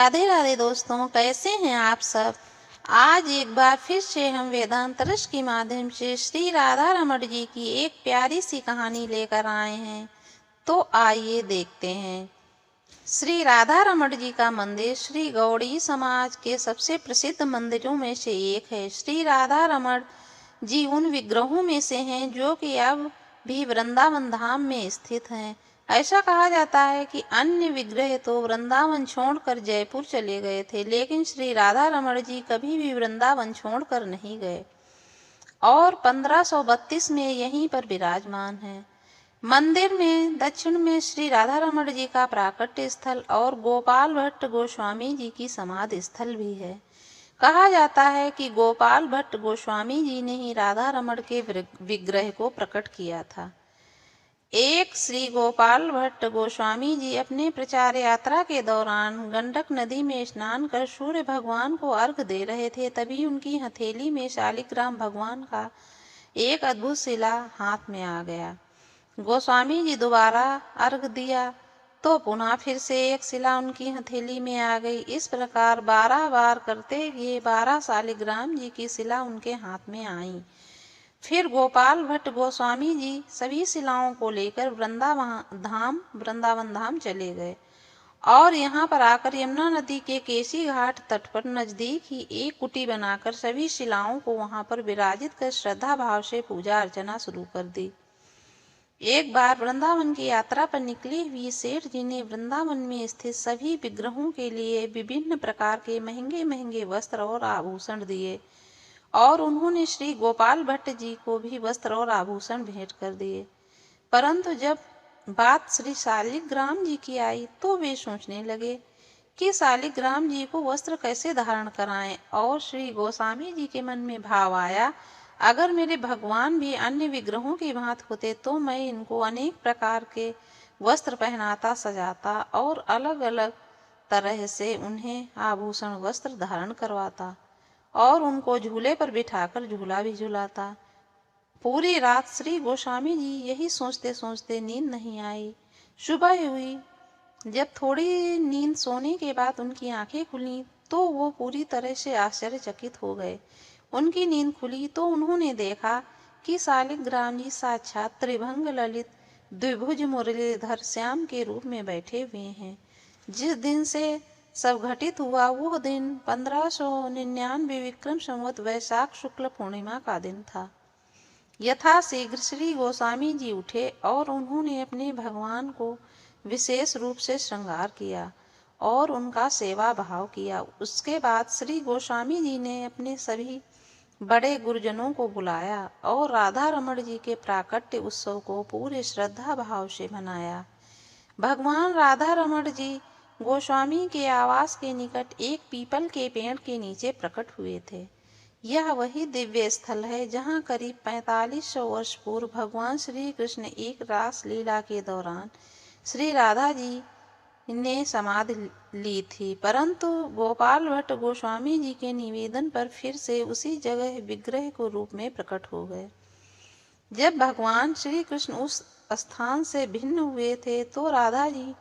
राधे राधे दोस्तों, कैसे हैं आप सब। आज एक बार फिर से हम वेदांत रस के माध्यम से श्री राधा रमण जी की एक प्यारी सी कहानी लेकर आए हैं। तो आइए देखते हैं। श्री राधा रमण जी का मंदिर श्री गौड़ी समाज के सबसे प्रसिद्ध मंदिरों में से एक है। श्री राधा रमण जी उन विग्रहों में से हैं जो कि अब भी वृंदावन धाम में स्थित हैं। ऐसा कहा जाता है कि अन्य विग्रह तो वृंदावन छोड़कर जयपुर चले गए थे, लेकिन श्री राधा रमण जी कभी भी वृंदावन छोड़कर नहीं गए और 1532 में यहीं पर विराजमान हैं। मंदिर में दक्षिण में श्री राधा रमण जी का प्राकट्य स्थल और गोपाल भट्ट गोस्वामी जी की समाधि स्थल भी है। कहा जाता है कि गोपाल भट्ट गोस्वामी जी ने ही राधा रमण के विग्रह को प्रकट किया था। एक श्री गोपाल भट्ट गोस्वामी जी अपने प्रचार यात्रा के दौरान गंडक नदी में स्नान कर सूर्य भगवान को अर्घ दे रहे थे। तभी उनकी हथेली में शालिग्राम भगवान का एक अद्भुत शिला हाथ में आ गया। गोस्वामी जी दोबारा अर्घ दिया तो पुनः फिर से एक शिला उनकी हथेली में आ गई। इस प्रकार 12 बार करते हुए 12 शालिग्राम जी की शिला उनके हाथ में आई। फिर गोपाल भट्ट गोस्वामी जी सभी शिलाओं को लेकर वृंदावन धाम चले गए और यहाँ पर आकर यमुना नदी के केसी घाट तट पर नजदीक ही एक कुटी बनाकर सभी शिलाओं को वहां पर विराजित कर श्रद्धा भाव से पूजा अर्चना शुरू कर दी। एक बार वृंदावन की यात्रा पर निकली हुई सेठ जी ने वृंदावन में स्थित सभी विग्रहों के लिए विभिन्न प्रकार के महंगे महंगे वस्त्र और आभूषण दिए और उन्होंने श्री गोपाल भट्ट जी को भी वस्त्र और आभूषण भेंट कर दिए। परंतु जब बात श्री शालिग्राम जी की आई तो वे सोचने लगे कि शालिग्राम जी को वस्त्र कैसे धारण कराएं, और श्री गोस्वामी जी के मन में भाव आया, अगर मेरे भगवान भी अन्य विग्रहों की भांति होते तो मैं इनको अनेक प्रकार के वस्त्र पहनाता, सजाता और अलग अलग तरह से उन्हें आभूषण वस्त्र धारण करवाता और उनको झूले पर बिठाकर झूला भी झुलाता। पूरी रात श्री गोस्वामी जी यही सोचते सोचते नींद नहीं आई। सुबह हुई, जब थोड़ी नींद सोने के बाद उनकी आंखें खुली तो वो पूरी तरह से आश्चर्यचकित हो गए। उनकी नींद खुली तो उन्होंने देखा कि शालिग्राम जी साक्षात त्रिभंग ललित द्विभुज मुरलीधर श्याम के रूप में बैठे हुए हैं। जिस दिन से सब घटित हुआ वह दिन 1599 विक्रम संवत वैशाख शुक्ल पूर्णिमा का दिन था। यथाशीघ्र श्री गोस्वामी जी उठे और उन्होंने अपने भगवान को विशेष रूप से श्रृंगार किया और उनका सेवा भाव किया। उसके बाद श्री गोस्वामी जी ने अपने सभी बड़े गुरुजनों को बुलाया और राधा रमण जी के प्राकट्य उत्सव को पूरे श्रद्धा भाव से मनाया। भगवान राधा रमण जी गोस्वामी के आवास के निकट एक पीपल के पेड़ के नीचे प्रकट हुए थे। यह वही दिव्य स्थल है जहाँ करीब 4500 वर्ष पूर्व भगवान श्री कृष्ण एक रास लीला के दौरान श्री राधा जी ने समाधि ली थी, परंतु गोपाल भट्ट गोस्वामी जी के निवेदन पर फिर से उसी जगह विग्रह को रूप में प्रकट हो गए। जब भगवान श्री कृष्ण उस स्थान से भिन्न हुए थे तो राधा जी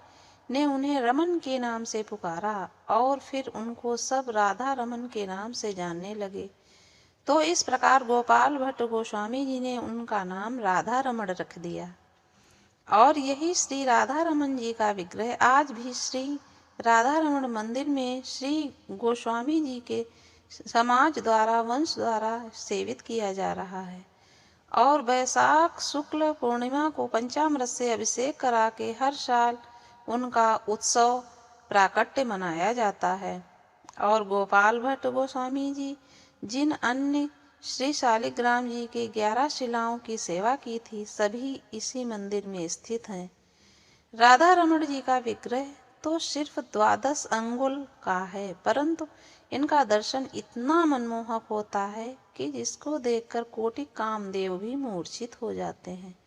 ने उन्हें रमन के नाम से पुकारा और फिर उनको सब राधा रमन के नाम से जानने लगे। तो इस प्रकार गोपाल भट्ट गोस्वामी जी ने उनका नाम राधा रमण रख दिया और यही श्री राधा रमन जी का विग्रह आज भी श्री राधा रमण मंदिर में श्री गोस्वामी जी के समाज द्वारा वंश द्वारा सेवित किया जा रहा है। और वैशाख शुक्ल पूर्णिमा को पंचामृत से अभिषेक करा के हर साल उनका उत्सव प्राकट्य मनाया जाता है। और गोपाल भट्ट गोस्वामी जी जिन अन्य श्री शालिग्राम जी के 11 शिलाओं की सेवा की थी सभी इसी मंदिर में स्थित हैं। राधा रमण जी का विग्रह तो सिर्फ 12 अंगुल का है, परंतु इनका दर्शन इतना मनमोहक होता है कि जिसको देखकर कोटि कामदेव भी मूर्छित हो जाते हैं।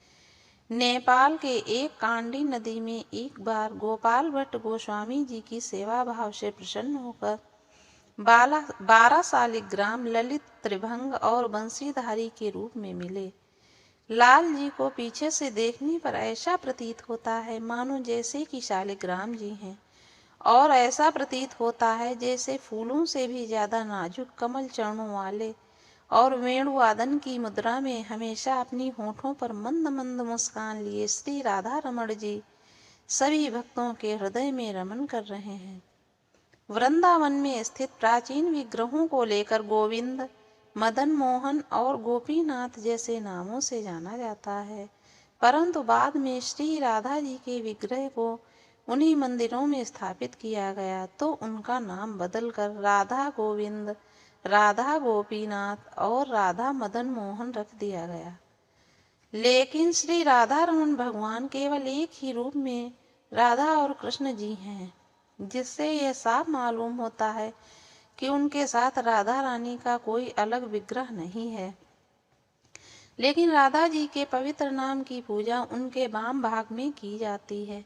नेपाल के एक कांडी नदी में एक बार गोपाल भट्ट गोस्वामी जी की सेवा भाव से प्रसन्न होकर 12 शालिग्राम ललित त्रिभंग और बंसीधारी के रूप में मिले। लाल जी को पीछे से देखने पर ऐसा प्रतीत होता है मानो जैसे कि शालिग्राम जी हैं और ऐसा प्रतीत होता है जैसे फूलों से भी ज्यादा नाजुक कमल चरणों वाले, और वेणुवादन की मुद्रा में हमेशा अपनी होठों पर मंद मंद मुस्कान लिए श्री राधा रमण जी सभी भक्तों के हृदय में रमन कर रहे हैं। वृंदावन में स्थित प्राचीन विग्रहों को लेकर गोविंद, मदन मोहन और गोपीनाथ जैसे नामों से जाना जाता है, परंतु बाद में श्री राधा जी के विग्रह को उन्हीं मंदिरों में स्थापित किया गया तो उनका नाम बदलकर राधा गोविंद, राधा गोपीनाथ और राधा मदन मोहन रख दिया गया। लेकिन श्री राधा रमन भगवान केवल एक ही रूप में राधा और कृष्ण जी हैं, जिससे यह साफ मालूम होता है कि उनके साथ राधा रानी का कोई अलग विग्रह नहीं है। लेकिन राधा जी के पवित्र नाम की पूजा उनके वाम भाग में की जाती है।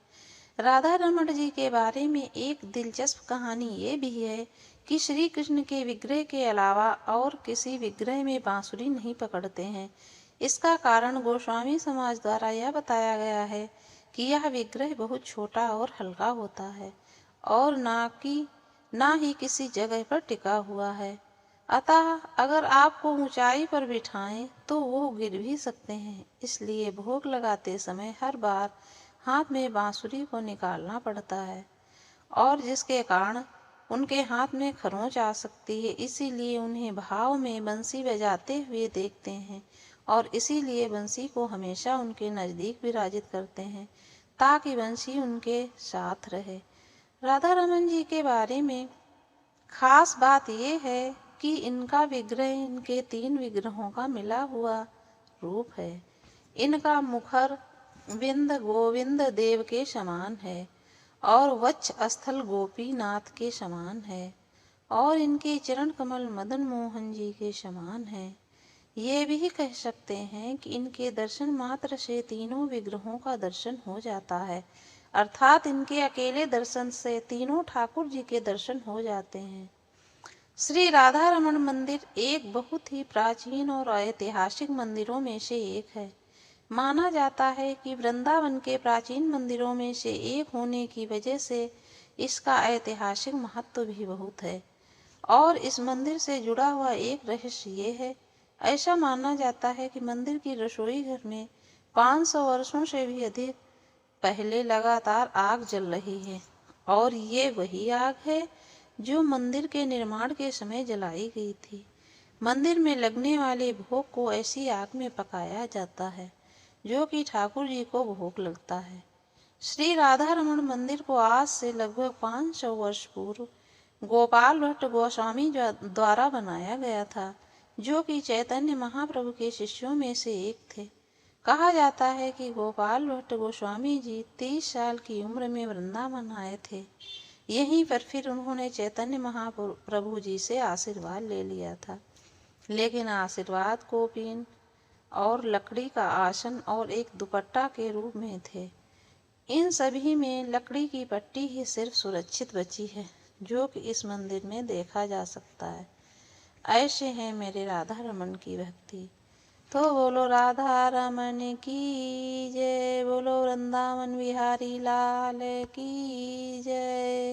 राधा रमण जी के बारे में एक दिलचस्प कहानी ये भी है कि श्री कृष्ण के विग्रह के अलावा और किसी विग्रह में बांसुरी नहीं पकड़ते हैं। इसका कारण गोस्वामी समाज द्वारा यह बताया गया है कि यह विग्रह बहुत छोटा और हल्का होता है और ना ही किसी जगह पर टिका हुआ है। अतः अगर आपको ऊंचाई पर बिठाएं तो वो गिर भी सकते हैं। इसलिए भोग लगाते समय हर बार हाथ में बांसुरी को निकालना पड़ता है और जिसके कारण उनके हाथ में खरोंच आ सकती है। इसीलिए उन्हें भाव में बंसी बजाते हुए देखते हैं और इसीलिए बंसी को हमेशा उनके नजदीक विराजित करते हैं ताकि बंसी उनके साथ रहे। राधा रमन जी के बारे में खास बात यह है कि इनका विग्रह इनके 3 विग्रहों का मिला हुआ रूप है। इनका मुखर विंद गोविंद देव के समान है और वक्ष स्थल गोपीनाथ के समान है और इनके चरण कमल मदन मोहन जी के समान है। ये भी कह सकते हैं कि इनके दर्शन मात्र से तीनों विग्रहों का दर्शन हो जाता है, अर्थात इनके अकेले दर्शन से तीनों ठाकुर जी के दर्शन हो जाते हैं। श्री राधा रमण मंदिर एक बहुत ही प्राचीन और ऐतिहासिक मंदिरों में से एक है। माना जाता है कि वृंदावन के प्राचीन मंदिरों में से एक होने की वजह से इसका ऐतिहासिक महत्व भी बहुत है। और इस मंदिर से जुड़ा हुआ एक रहस्य ये है, ऐसा माना जाता है कि मंदिर की रसोई घर में 500 वर्षों से भी अधिक पहले लगातार आग जल रही है और ये वही आग है जो मंदिर के निर्माण के समय जलाई गई थी। मंदिर में लगने वाले भोग को ऐसी आग में पकाया जाता है जो कि ठाकुर जी को भोग लगता है। श्री राधा रमण मंदिर को आज से लगभग 500 वर्ष पूर्व गोपाल भट्ट गोस्वामी द्वारा बनाया गया था, जो कि चैतन्य महाप्रभु के शिष्यों में से एक थे। कहा जाता है कि गोपाल भट्ट गोस्वामी जी 30 साल की उम्र में वृंदावन आए थे। यहीं पर फिर उन्होंने चैतन्य महाप्रभु जी से आशीर्वाद ले लिया था, लेकिन आशीर्वाद कोपीन और लकड़ी का आसन और एक दुपट्टा के रूप में थे। इन सभी में लकड़ी की पट्टी ही सिर्फ सुरक्षित बची है, जो कि इस मंदिर में देखा जा सकता है। ऐसे है मेरे राधा रमन की भक्ति। तो बोलो राधा रमन की जय, बोलो वृंदावन बिहारी लाल की जय।